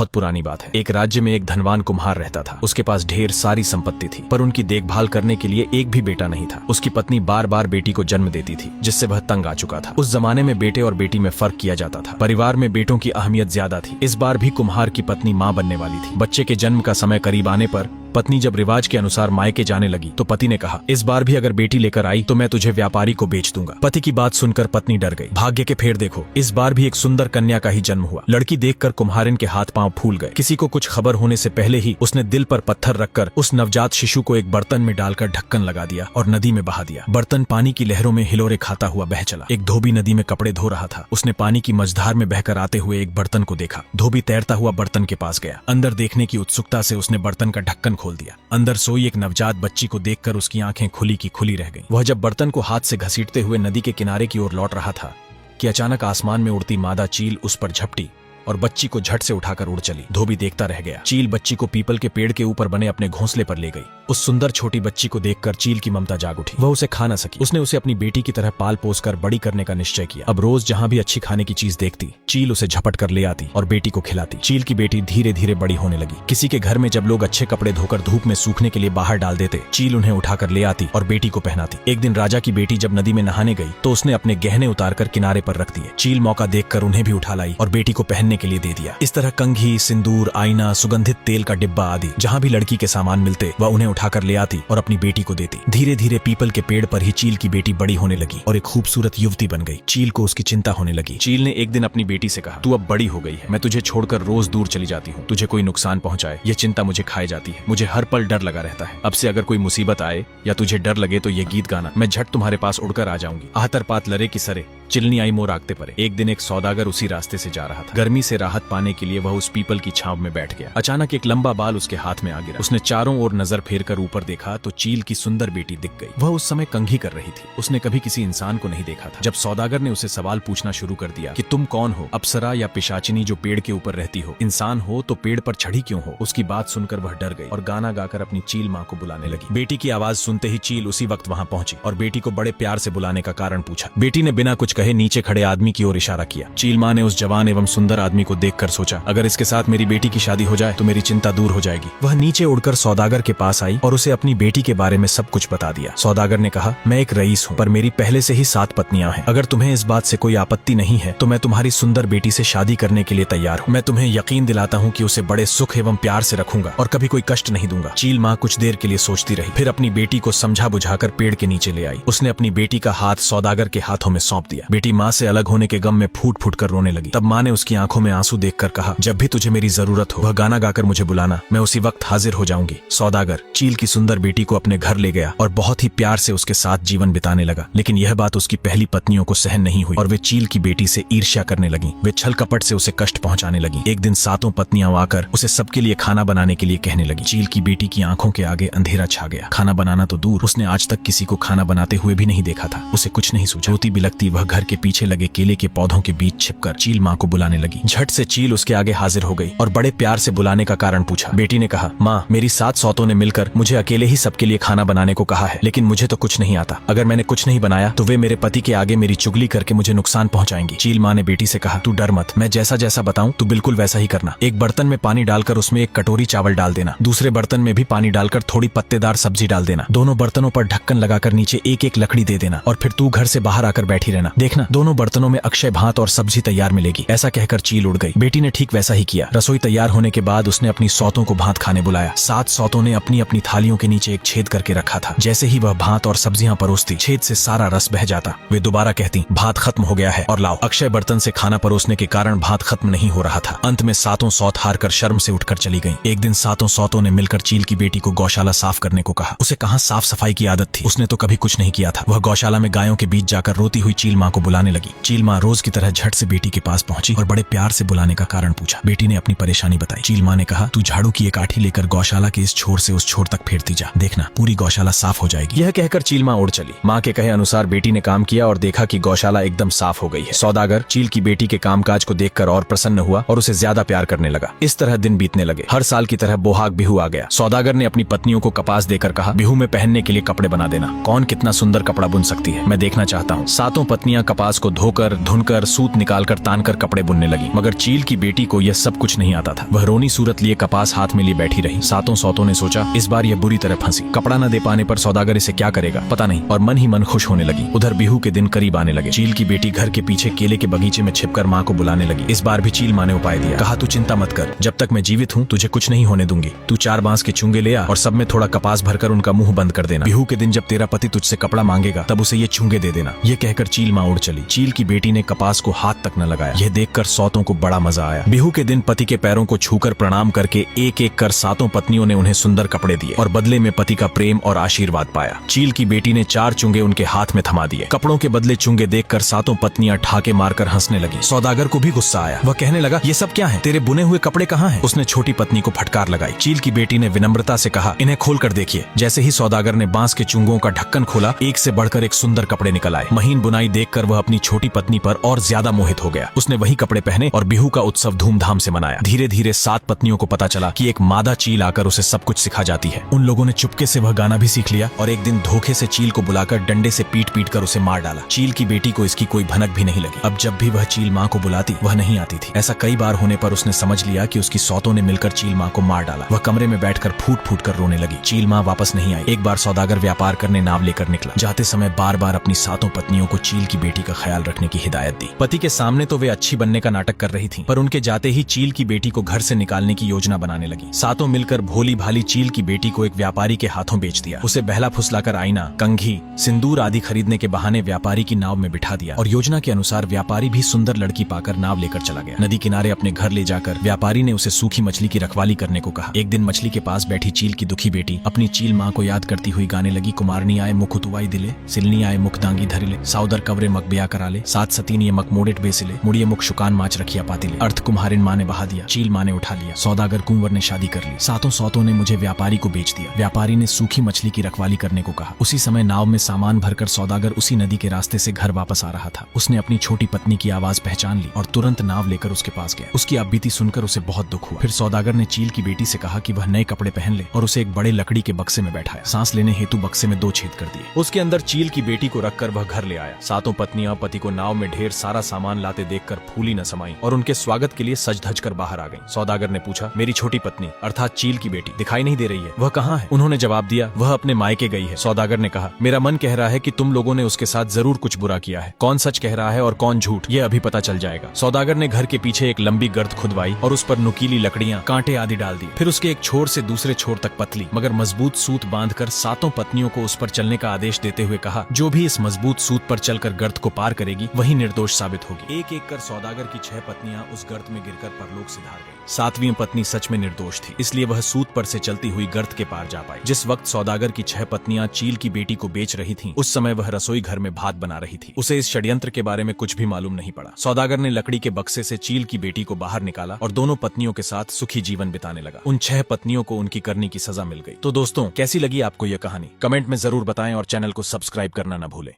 बहुत पुरानी बात है। एक राज्य में एक धनवान कुम्हार रहता था। उसके पास ढेर सारी संपत्ति थी, पर उनकी देखभाल करने के लिए एक भी बेटा नहीं था। उसकी पत्नी बार बार बेटी को जन्म देती थी, जिससे वह तंग आ चुका था। उस जमाने में बेटे और बेटी में फर्क किया जाता था। परिवार में बेटों की अहमियत ज्यादा थी। इस बार भी कुम्हार की पत्नी माँ बनने वाली थी। बच्चे के जन्म का समय करीब आने पर पत्नी जब रिवाज के अनुसार मायके जाने लगी तो पति ने कहा, इस बार भी अगर बेटी लेकर आई तो मैं तुझे व्यापारी को बेच दूंगा। पति की बात सुनकर पत्नी डर गई। भाग्य के फेर देखो, इस बार भी एक सुंदर कन्या का ही जन्म हुआ। लड़की देखकर कुम्हारिन के हाथ पांव फूल गए। किसी को कुछ खबर होने से पहले ही उसने दिल पर पत्थर रखकर उस नवजात शिशु को एक बर्तन में डालकर ढक्कन लगा दिया और नदी में बहा दिया। बर्तन पानी की लहरों में हिलोरे खाता हुआ बह चला। एक धोबी नदी में कपड़े धो रहा था। उसने पानी की मझधार में बहकर आते हुए एक बर्तन को देखा। धोबी तैरता हुआ बर्तन के पास गया। अंदर देखने की उत्सुकता से उसने बर्तन का ढक्कन खोल दिया। अंदर सोई एक नवजात बच्ची को देखकर उसकी आंखें खुली की खुली रह गईं। वह जब बर्तन को हाथ से घसीटते हुए नदी के किनारे की ओर लौट रहा था कि अचानक आसमान में उड़ती मादा चील उस पर झपटी और बच्ची को झट से उठाकर उड़ चली। धोबी देखता रह गया। चील बच्ची को पीपल के पेड़ के ऊपर बने अपने घोंसले पर ले गई। उस सुंदर छोटी बच्ची को देखकर चील की ममता जाग उठी। वह उसे खा न सकी। उसने उसे अपनी बेटी की तरह पाल पोस कर बड़ी करने का निश्चय किया। अब रोज जहाँ भी अच्छी खाने की चीज देखती, चील उसे झपट कर ले आती और बेटी को खिलाती। चील की बेटी धीरे धीरे बड़ी होने लगी। किसी के घर में जब लोग अच्छे कपड़े धोकर धूप में सूखने के लिए बाहर डाल देते, चील उन्हें उठाकर ले आती और बेटी को पहनाती। एक दिन राजा की बेटी जब नदी में नहाने गई तो उसने अपने गहने उतारकर किनारे पर रख दिए। चील मौका देखकर उन्हें भी उठा लाई और बेटी को पहनने के लिए दे दिया। इस तरह कंघी, सिंदूर, आईना, सुगंधित तेल का डिब्बा आदि जहाँ भी लड़की के सामान मिलते वह उन्हें उठाकर ले आती और अपनी बेटी को देती। धीरे धीरे पीपल के पेड़ पर ही चील की बेटी बड़ी होने लगी और एक खूबसूरत युवती बन गई। चील को उसकी चिंता होने लगी। चील ने एक दिन अपनी बेटी से कहा, तू अब बड़ी हो गई है, मैं तुझे छोड़कर रोज दूर चली जाती हूँ। तुझे कोई नुकसान पहुंचाए ये चिंता मुझे खाए जाती है। मुझे हर पल डर लगा रहता है। अब से अगर कोई मुसीबत आए या तुझे डर लगे तो ये गीत गाना, मैं झट तुम्हारे पास उड़कर आ जाऊंगी। आहतर पात लरे की सरे, चिलनी आई मोर आगते परे। एक दिन एक सौदागर उसी रास्ते से जा रहा था। गर्मी से राहत पाने के लिए वह उस पीपल की छांव में बैठ गया। अचानक एक लंबा बाल उसके हाथ में आ गिरा। उसने चारों ओर नजर फेरकर ऊपर देखा तो चील की सुंदर बेटी दिख गई। वह उस समय कंघी कर रही थी। उसने कभी किसी इंसान को नहीं देखा था। जब सौदागर ने उसे सवाल पूछना शुरू कर दिया कि तुम कौन हो, अप्सरा या पिशाचिनी जो पेड़ के ऊपर रहती हो, इंसान हो तो पेड़ पर चढ़ी क्यों हो, उसकी बात सुनकर वह डर गई और गाना गाकर अपनी चील माँ को बुलाने लगी। बेटी की आवाज सुनते ही चील उसी वक्त वहाँ पहुंची और बेटी को बड़े प्यार से बुलाने का कारण पूछा। बेटी ने बिना कुछ कहे नीचे खड़े आदमी की ओर इशारा किया। चील माँ ने उस जवान एवं सुंदर आदमी को देखकर सोचा, अगर इसके साथ मेरी बेटी की शादी हो जाए तो मेरी चिंता दूर हो जाएगी। वह नीचे उड़कर सौदागर के पास आई और उसे अपनी बेटी के बारे में सब कुछ बता दिया। सौदागर ने कहा, मैं एक रईस हूँ, पर मेरी पहले से ही 7 पत्नियां हैं। अगर तुम्हें इस बात से कोई आपत्ति नहीं है तो मैं तुम्हारी सुंदर बेटी से शादी करने के लिए तैयार हूँ। मैं तुम्हें यकीन दिलाता हूँ कि उसे बड़े सुख एवं प्यार से रखूंगा और कभी कोई कष्ट नहीं दूंगा। चील माँ कुछ देर के लिए सोचती रही, फिर अपनी बेटी को समझा बुझाकर पेड़ के नीचे ले आई। उसने अपनी बेटी का हाथ सौदागर के हाथों में सौंप दिया। बेटी माँ से अलग होने के गम में फूट फूट कर रोने लगी। तब माँ ने उसकी आंखों में आंसू देखकर कहा, जब भी तुझे मेरी जरूरत हो वह गाना गाकर मुझे बुलाना, मैं उसी वक्त हाजिर हो जाऊंगी। सौदागर चील की सुंदर बेटी को अपने घर ले गया और बहुत ही प्यार से उसके साथ जीवन बिताने लगा। लेकिन यह बात उसकी पहली पत्नियों को सहन नहीं हुई और वे चील की बेटी से ईर्ष्या करने लगी। वे छल कपट से उसे कष्ट पहुंचाने लगी। एक दिन 7 पत्नियां आकर उसे सबके लिए खाना बनाने के लिए कहने लगी। चील की बेटी की आंखों के आगे अंधेरा छा गया। खाना बनाना तो दूर, उसने आज तक किसी को खाना बनाते हुए भी नहीं देखा था। उसे कुछ नहीं सूझा। रोती बिलखती वह घर के पीछे लगे केले के पौधों के बीच छिपकर चील माँ को बुलाने लगी। झट से चील उसके आगे हाजिर हो गई और बड़े प्यार से बुलाने का कारण पूछा। बेटी ने कहा, माँ, मेरी 7 सौतों ने मिलकर मुझे अकेले ही सबके लिए खाना बनाने को कहा है, लेकिन मुझे तो कुछ नहीं आता। अगर मैंने कुछ नहीं बनाया तो वे मेरे पति के आगे मेरी चुगली करके मुझे नुकसान पहुंचाएंगी। चील माँ ने बेटी से कहा, तू डर मत, मैं जैसा जैसा बताऊं तू बिल्कुल वैसा ही करना। एक बर्तन में पानी डालकर उसमें 1 कटोरी चावल डाल देना। दूसरे बर्तन में भी पानी डालकर थोड़ी पत्तेदार सब्जी डाल देना। दोनों बर्तनों पर ढक्कन लगाकर नीचे 1-1 लकड़ी दे देना और फिर तू घर से बाहर आकर बैठी रहना। देखना दोनों बर्तनों में अक्षय भात और सब्जी तैयार मिलेगी। ऐसा कहकर चील उड़ गई। बेटी ने ठीक वैसा ही किया। रसोई तैयार होने के बाद उसने अपनी सौतों को भात खाने बुलाया। 7 सौतों ने अपनी अपनी थालियों के नीचे एक छेद करके रखा था। जैसे ही वह भात और सब्जियां परोसती, छेद से सारा रस बह जाता। वे दोबारा कहती, भात खत्म हो गया है और लाओ। अक्षय बर्तन से खाना परोसने के कारण भात खत्म नहीं हो रहा था। अंत में 7 सौत हार कर शर्म से उठकर चली गईं। एक दिन 7 सौतों ने मिलकर चील की बेटी को गौशाला साफ करने को कहा। उसे कहां साफ सफाई की आदत थी, उसने तो कभी कुछ नहीं किया था। वह गौशाला में गायों के बीच जाकर रोती हुई चील माँ को बुलाने लगी। चील माँ रोज की तरह झट से बेटी के पास पहुंची और बड़े प्यार से बुलाने का कारण पूछा। बेटी ने अपनी परेशानी बताई। चील माँ ने कहा, तू झाड़ू की एक आठी लेकर गौशाला के इस छोर से उस छोर तक फेरती जा, देखना पूरी गौशाला साफ हो जाएगी। यह कहकर चील माँ उड़ चली। माँ के कहे अनुसार बेटी ने काम किया और देखा कि गौशाला एकदम साफ हो गई है। सौदागर चील की बेटी के कामकाज को देखकर और प्रसन्न हुआ और उसे ज्यादा प्यार करने लगा। इस तरह दिन बीतने लगे। हर साल की तरह बोहाग बिहू आ गया। सौदागर ने अपनी पत्नियों को कपास देकर कहा, बिहू में पहनने के लिए कपड़े बना देना। कौन कितना सुंदर कपड़ा बुन सकती है, मैं देखना चाहता हूँ। 7 पत्नियां पत्नियां कपास को धोकर धुनकर सूत निकालकर तानकर कपड़े बुनने लगी, मगर चील की बेटी को यह सब कुछ नहीं आता था। वह रोनी सूरत लिए कपास हाथ में लिए बैठी रही। सातों सौतों ने सोचा इस बार यह बुरी तरह फंसी, कपड़ा न दे पाने पर सौदागर इसे क्या करेगा पता नहीं, और मन ही मन खुश होने लगी। उधर बिहू के दिन करीब आने लगे। चील की बेटी घर के पीछे केले के बगीचे में छिपकर माँ को बुलाने लगी। इस बार भी चील माँ ने उपाय दिया, कहा तू चिंता मत कर, जब तक मैं जीवित हूँ तुझे कुछ नहीं होने दूंगी। तू 4 बांस के चुंगे ले आ और सब में थोड़ा कपास भरकर उनका मुंह बंद कर देना। बिहू के दिन जब तेरा पति तुझसे कपड़ा मांगेगा तब उसे ये चुंगे दे देना। ये कहकर चील माँ उड़ चली। चील की बेटी ने कपास को हाथ तक न लगाया। यह देखकर सौतों को बड़ा मजा आया। बिहू के दिन पति के पैरों को छूकर प्रणाम करके एक एक कर सातों पत्नियों ने उन्हें सुंदर कपड़े दिए और बदले में पति का प्रेम और आशीर्वाद पाया। चील की बेटी ने 4 चुंगे उनके हाथ में थमा दिए। कपड़ों के बदले चुंगे देखकर सातों पत्नियां ठाके मारकर हंसने लगी। सौदागर को भी गुस्सा आया। वह कहने लगा ये सब क्या है, तेरे बुने हुए कपड़े कहाँ हैं? उसने छोटी पत्नी को फटकार लगाई। चील की बेटी ने विनम्रता से कहा इन्हें खोल कर देखिए। जैसे ही सौदागर ने बांस के चुंगों का ढक्कन खोला, एक से बढ़कर एक सुंदर कपड़े निकल आए। महीन बुनाई देखकर वह अपनी छोटी पत्नी पर और ज्यादा मोहित हो गया। उसने वही कपड़े पहने और बिहू का उत्सव धूमधाम से मनाया। धीरे धीरे 7 पत्नियों को पता चला कि एक मादा चील आकर उसे सब कुछ सिखा जाती है। उन लोगों ने चुपके से वह गाना भी सीख लिया और एक दिन धोखे से चील को बुलाकर डंडे से पीट पीट कर उसे मार डाला। चील की बेटी को इसकी कोई भनक भी नहीं लगी। अब जब भी वह चील माँ को बुलाती वह नहीं आती थी। ऐसा कई बार होने पर उसने समझ लिया कि उसकी सौतों ने मिलकर चील माँ को मार डाला। वह कमरे में बैठकर फूट फूट कर रोने लगी। चील माँ वापस नहीं आई। एक बार सौदागर व्यापार करने नाव लेकर निकला। जाते समय बार बार अपनी सातों पत्नियों को चील की बेटी का ख्याल रखने की हिदायत दी। पति के सामने तो वे अच्छी बनने का नाटक कर रही थी, पर उनके जाते ही चील की बेटी को घर से निकालने की योजना बनाने लगी। सातों मिलकर भोली भाली चील की बेटी को एक व्यापारी के हाथों बेच दिया। उसे बहला फुसलाकर आईना, कंघी, सिंदूर आदि खरीदने के बहाने व्यापारी की नाव में बिठा दिया और योजना के अनुसार व्यापारी भी सुंदर लड़की पाकर नाव लेकर चला गया। नदी किनारे अपने घर ले जाकर व्यापारी ने उसे सूखी मछली की रखवाली करने को कहा। एक दिन मछली के पास बैठी चील की दुखी बेटी अपनी चील माँ को याद करती हुई गाने लगी। कुमारनी आए मुख उतुवाई दिले, सिलनी आए मुख दांगी धरिले, साउदर कवरे मक ब्या कराले, 7 सतीन ये मक मोडेट बेसिले, मुड़िए मुख शुकान माच रखिया पातिले। अर्थ कुम्हारिन माँ ने बहा दिया, चील माँ ने उठा लिया, सौदागर कुंवर ने शादी कर ली। सातों सौतों ने मुझे व्यापारी को बेच दिया। व्यापारी ने सूखी मछली की रखवाली करने को कहा। उसी समय नाव में सामान भरकर सौदागर उसी नदी के रास्ते से घर वापस आ रहा था। उसने अपनी छोटी पत्नी की आवाज पहचान ली और तुरंत नाव लेकर उसके पास गया। उसकी आपबीती सुनकर उसे बहुत दुख हुआ। फिर सौदागर ने चील की बेटी से कहा कि वह नए कपड़े पहन ले और उसे एक बड़े लकड़ी के बक्से में बैठाया। सांस लेने हेतु बक्से में 2 छेद कर दिए। उसके अंदर चील की बेटी को रखकर वह घर ले आया। सातों पत्नियां पति को नाव में ढेर सारा सामान लाते देखकर फूली न समाई और उनके स्वागत के लिए सज धज कर बाहर आ गईं। सौदागर ने पूछा मेरी छोटी पत्नी अर्थात चील की बेटी दिखाई नहीं दे रही है, वह कहाँ है? उन्होंने जवाब दिया वह अपने मायके गई है। सौदागर ने कहा मेरा मन कह रहा है कि तुम लोगों ने उसके साथ जरूर कुछ बुरा किया है। कौन सच कह रहा है और कौन झूठ ये अभी पता चल जाएगा। सौदागर ने घर के पीछे एक लंबी गर्त खुदवाई और उस पर नुकीली लकड़ियां, कांटे आदि डाल दी। फिर उसके एक छोर से दूसरे छोर तक पतली मगर मजबूत सूत बांधकर सातों पत्नियों को उस पर चलने का आदेश देते हुए कहा जो भी इस मजबूत सूत पर चलकर गर्त को पार करेगी वही निर्दोष साबित होगी। एक एक कर सौदागर की 6 पत्नियां उस गर्त में गिरकर परलोक सिधार गईं। 7वीं पत्नी सच में निर्दोष थी, इसलिए वह सूत पर से चलती हुई गर्त के पार जा पाई। जिस वक्त सौदागर की 6 पत्नियां चील की बेटी को बेच रही थीं, उस समय वह रसोई घर में भात बना रही थी। उसे इस षड्यंत्र के बारे में कुछ भी मालूम नहीं पड़ा। सौदागर ने लकड़ी के बक्से से चील की बेटी को बाहर निकाला और दोनों पत्नियों के साथ सुखी जीवन बिताने लगा। उन 6 पत्नियों को उनकी करनी की सजा मिल गई। तो दोस्तों कैसी लगी आपको यह कहानी? कमेंट में जरूर बताएं और चैनल को सब्सक्राइब करना न भूलें।